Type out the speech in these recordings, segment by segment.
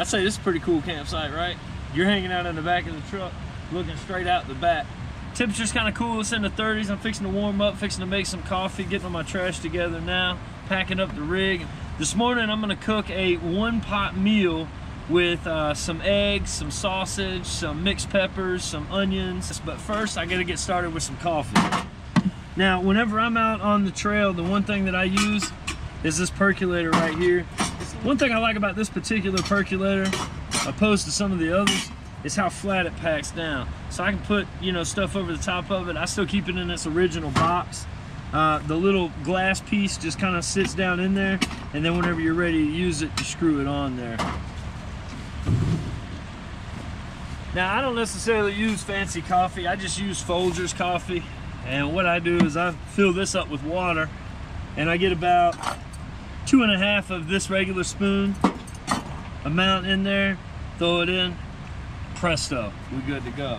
I'd say this is a pretty cool campsite, right? You're hanging out in the back of the truck, looking straight out the back. Temperature's kind of cool, it's in the 30s. I'm fixing to warm up, fixing to make some coffee, getting all my trash together now, packing up the rig. This morning I'm gonna cook a one-pot meal with some eggs, some sausage, some mixed peppers, some onions. But first I gotta get started with some coffee. Now, whenever I'm out on the trail, the one thing that I use is this percolator right here. One thing I like about this particular percolator, opposed to some of the others, is how flat it packs down. So I can put, you know, stuff over the top of it. I still keep it in its original box. The little glass piece just kind of sits down in there, and then whenever you're ready to use it, you screw it on there. Now, I don't necessarily use fancy coffee. I just use Folgers coffee. And what I do is I fill this up with water, and I get about 2.5 of this regular spoon amount in there, throw it in, presto, we're good to go.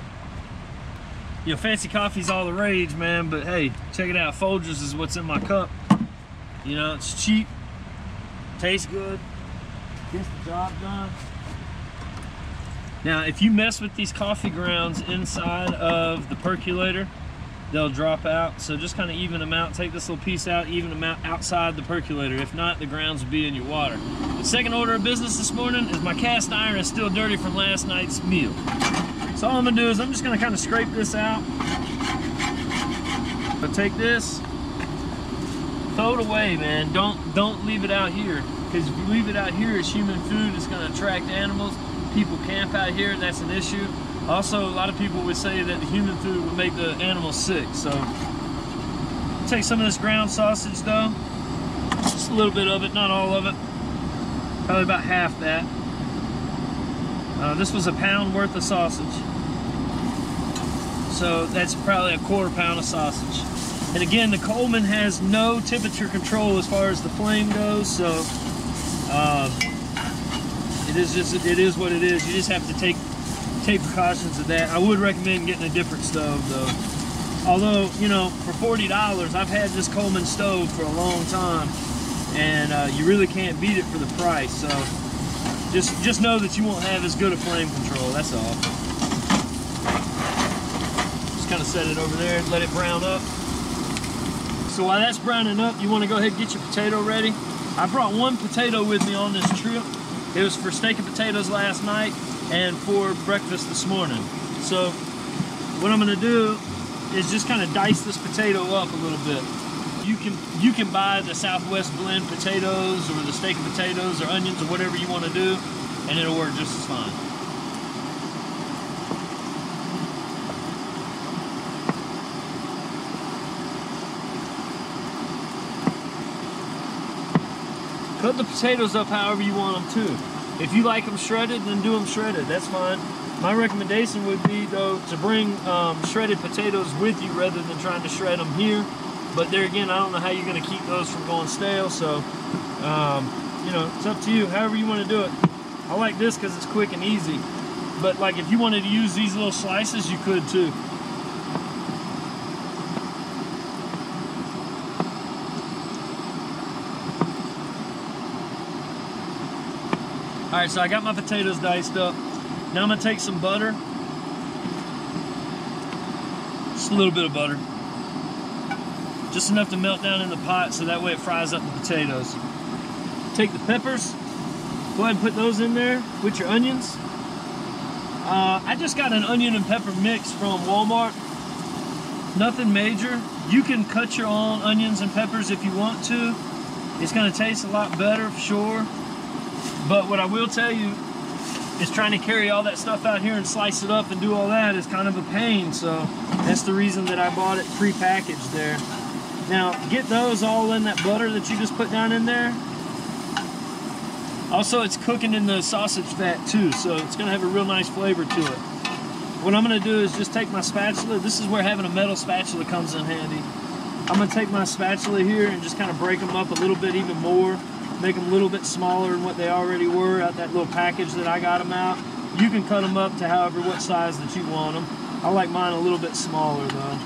You know, fancy coffee's all the rage, man, but hey, check it out. Folgers is what's in my cup. You know, it's cheap, tastes good, gets the job done. Now, if you mess with these coffee grounds inside of the percolator, they'll drop out. So just kind of even them out. Take this little piece out, even them out outside the percolator. If not, the grounds will be in your water. The second order of business this morning is my cast iron is still dirty from last night's meal. So all I'm gonna do is I'm just gonna kind of scrape this out. I'll take this, throw it away, man. Don't leave it out here, because if you leave it out here as human food, it's gonna attract animals. People camp out here, that's an issue. Also, a lot of people would say that the human food would make the animals sick. So take some of this ground sausage though, just a little bit of it, not all of it, probably about half that. This was a pound worth of sausage, so that's probably a 1/4 pound of sausage. And again, the Coleman has no temperature control as far as the flame goes, so it is what it is. You just have to take precautions of that. I would recommend getting a different stove though. Although, you know, for $40, I've had this Coleman stove for a long time, and you really can't beat it for the price. So just know that you won't have as good a flame control, that's all. Just kind of set it over there and let it brown up. So while that's browning up, you want to go ahead and get your potato ready. I brought one potato with me on this trip. It was for steak and potatoes last night and for breakfast this morning. So what I'm gonna do is just kind of dice this potato up a little bit. You can buy the Southwest blend potatoes or the steak and potatoes or onions or whatever you want to do, and it'll work just as fine. Cut the potatoes up however you want them to. If you like them shredded, then do them shredded, that's fine. My recommendation would be though to bring shredded potatoes with you rather than trying to shred them here. But there again, I don't know how you're gonna keep those from going stale, so you know, it's up to you, however you wanna do it. I like this because it's quick and easy. But like if you wanted to use these little slices, you could too. All right, so I got my potatoes diced up. Now I'm gonna take some butter. Just a little bit of butter. Just enough to melt down in the pot so that way it fries up the potatoes. Take the peppers, go ahead and put those in there with your onions. I just got an onion and pepper mix from Walmart. Nothing major. You can cut your own onions and peppers if you want to. It's gonna taste a lot better for sure. But what I will tell you is trying to carry all that stuff out here and slice it up and do all that is kind of a pain. So that's the reason that I bought it pre-packaged there. Now get those all in that butter that you just put down in there. Also, it's cooking in the sausage fat too, so it's gonna have a real nice flavor to it. What I'm gonna do is just take my spatula. This is where having a metal spatula comes in handy. I'm gonna take my spatula here and just kind of break them up a little bit even more. Make them a little bit smaller than what they already were out that little package that I got them out. You can cut them up to however what size that you want them. I like mine a little bit smaller though.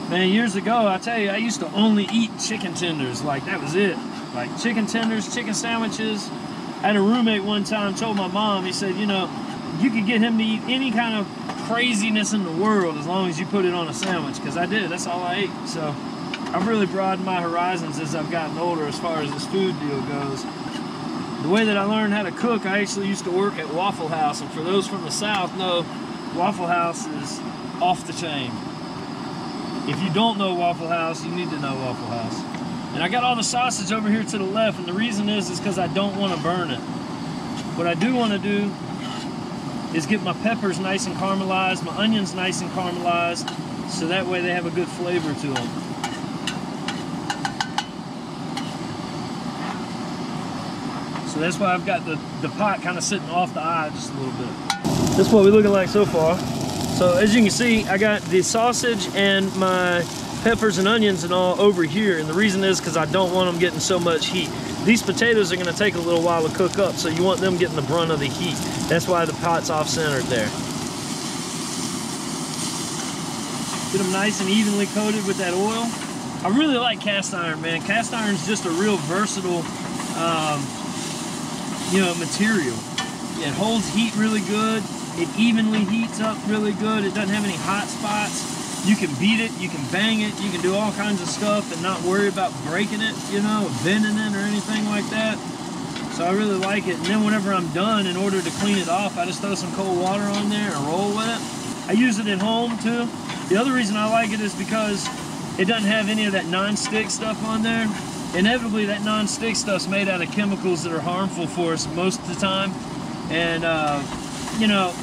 Man, years ago, I tell you, I used to only eat chicken tenders. Like, that was it. like chicken tenders, chicken sandwiches. I had a roommate one time told my mom, he said, you know, you could get him to eat any kind of craziness in the world as long as you put it on a sandwich, because I did. That's all I ate. So I've really broadened my horizons as I've gotten older as far as this food deal goes. The way that I learned how to cook, I actually used to work at Waffle House, and for those from the South know, Waffle House is off the chain. If you don't know Waffle House, you need to know Waffle House. And I got all the sausage over here to the left, and the reason is because I don't want to burn it. What I do want to do is get my peppers nice and caramelized, my onions nice and caramelized, so that way they have a good flavor to them. So that's why I've got the pot kind of sitting off the eye just a little bit. This is what we're looking like so far. So as you can see, I got the sausage and my peppers and onions and all over here, and the reason is because I don't want them getting so much heat. These potatoes are going to take a little while to cook up, so you want them getting the brunt of the heat. That's why the pot's off-centered there. Get them nice and evenly coated with that oil. I really like cast iron, man. Cast iron is just a real versatile you know, material. It holds heat really good. It evenly heats up really good. It doesn't have any hot spots. You can beat it, you can bang it, you can do all kinds of stuff and not worry about breaking it, you know, bending it or anything like that. So I really like it. And then whenever I'm done, in order to clean it off, I just throw some cold water on there and roll with it. I use it at home too. The other reason I like it is because it doesn't have any of that non-stick stuff on there. Inevitably, that non-stick stuff's made out of chemicals that are harmful for us most of the time. And, you know,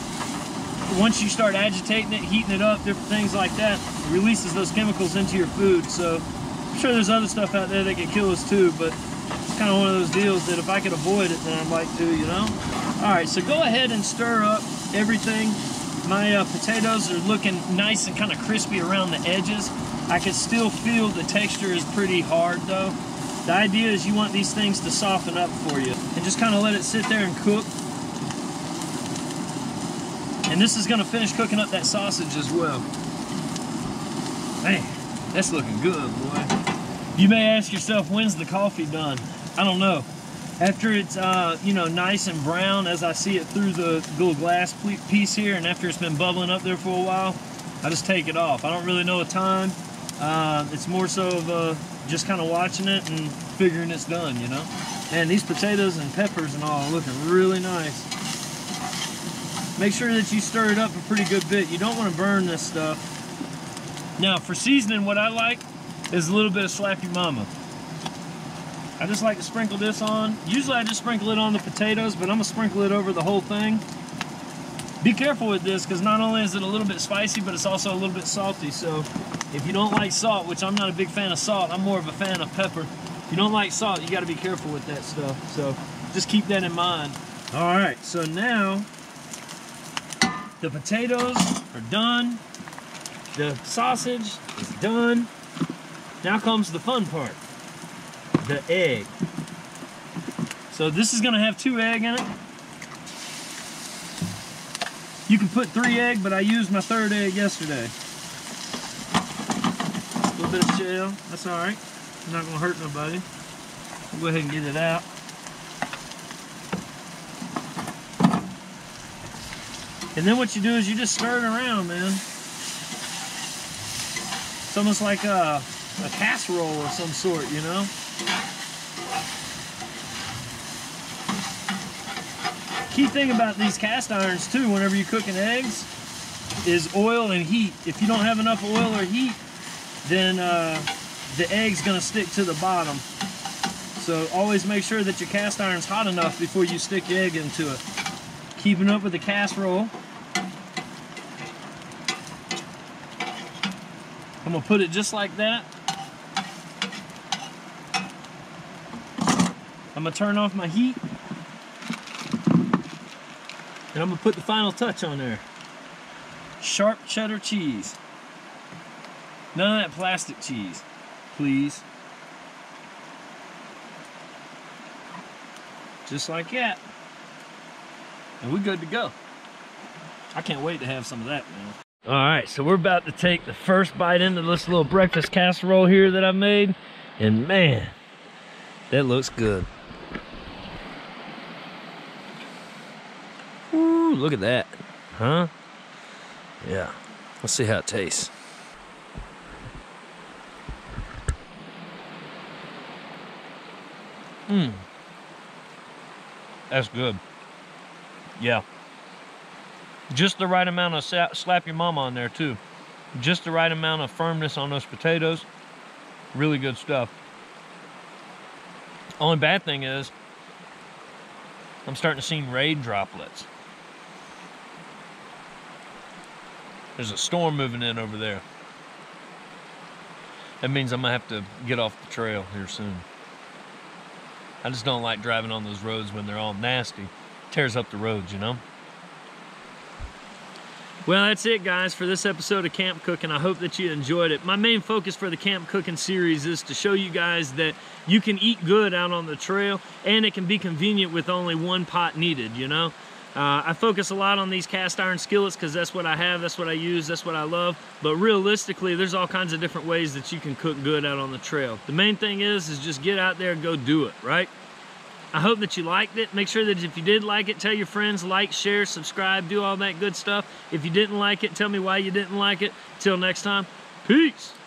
once you start agitating it, heating it up, different things like that, it releases those chemicals into your food. So I'm sure there's other stuff out there that can kill us too, but it's kind of one of those deals that if I could avoid it, then I'd like to, you know? All right, so go ahead and stir up everything. My potatoes are looking nice and kind of crispy around the edges. I can still feel the texture is pretty hard though. The idea is you want these things to soften up for you and just kind of let it sit there and cook. And this is gonna finish cooking up that sausage as well. Man, that's looking good, boy. You may ask yourself, when's the coffee done? I don't know. After it's, you know, nice and brown as I see it through the little glass piece here, and after it's been bubbling up there for a while, I just take it off. I don't really know a time. It's more so of just kind of watching it and figuring it's done, you know? And these potatoes and peppers and all are looking really nice. Make sure that you stir it up a pretty good bit. You don't want to burn this stuff. Now, for seasoning, what I like is a little bit of Slappy Mama. I just like to sprinkle this on. Usually I just sprinkle it on the potatoes, but I'm gonna sprinkle it over the whole thing. Be careful with this, because not only is it a little bit spicy, but it's also a little bit salty. So if you don't like salt, which I'm not a big fan of salt, I'm more of a fan of pepper. If you don't like salt, you gotta be careful with that stuff. So just keep that in mind. All right, so now the potatoes are done. The sausage is done. Now comes the fun part, the egg. So this is gonna have 2 eggs in it. You can put 3 eggs, but I used my 3rd egg yesterday. A little bit of shell, that's all right. Not gonna hurt nobody. We'll go ahead and get it out. And then what you do is you just stir it around, man. It's almost like a casserole of some sort, you know? Key thing about these cast irons too, whenever you're cooking eggs, is oil and heat. If you don't have enough oil or heat, then the egg's gonna stick to the bottom. So always make sure that your cast iron's hot enough before you stick your egg into it. Keeping up with the casserole. I'm gonna put it just like that. I'm gonna turn off my heat. And I'm gonna put the final touch on there. Sharp cheddar cheese. None of that plastic cheese, please. Just like that. And we're good to go. I can't wait to have some of that, man. All right, so we're about to take the first bite into this little breakfast casserole here that I made. And man, That looks good. Ooh, look at that. Huh? Yeah. Let's see how it tastes. Mmm. That's good. Yeah. Just the right amount of slap your mama on there too. Just the right amount of firmness on those potatoes. Really good stuff. Only bad thing is, I'm starting to see rain droplets. There's a storm moving in over there. That means I'm gonna have to get off the trail here soon. I just don't like driving on those roads when they're all nasty. Tears up the roads, you know? Well, that's it, guys, for this episode of Camp Cooking. I hope that you enjoyed it. My main focus for the Camp Cooking series is to show you guys that you can eat good out on the trail, and it can be convenient with only one pot needed, you know? I focus a lot on these cast iron skillets because that's what I have, that's what I use, that's what I love. But realistically, there's all kinds of different ways that you can cook good out on the trail. The main thing is just get out there and go do it, right? I hope that you liked it. Make sure that if you did like it, tell your friends, like, share, subscribe, do all that good stuff. If you didn't like it, tell me why you didn't like it. Till next time, peace.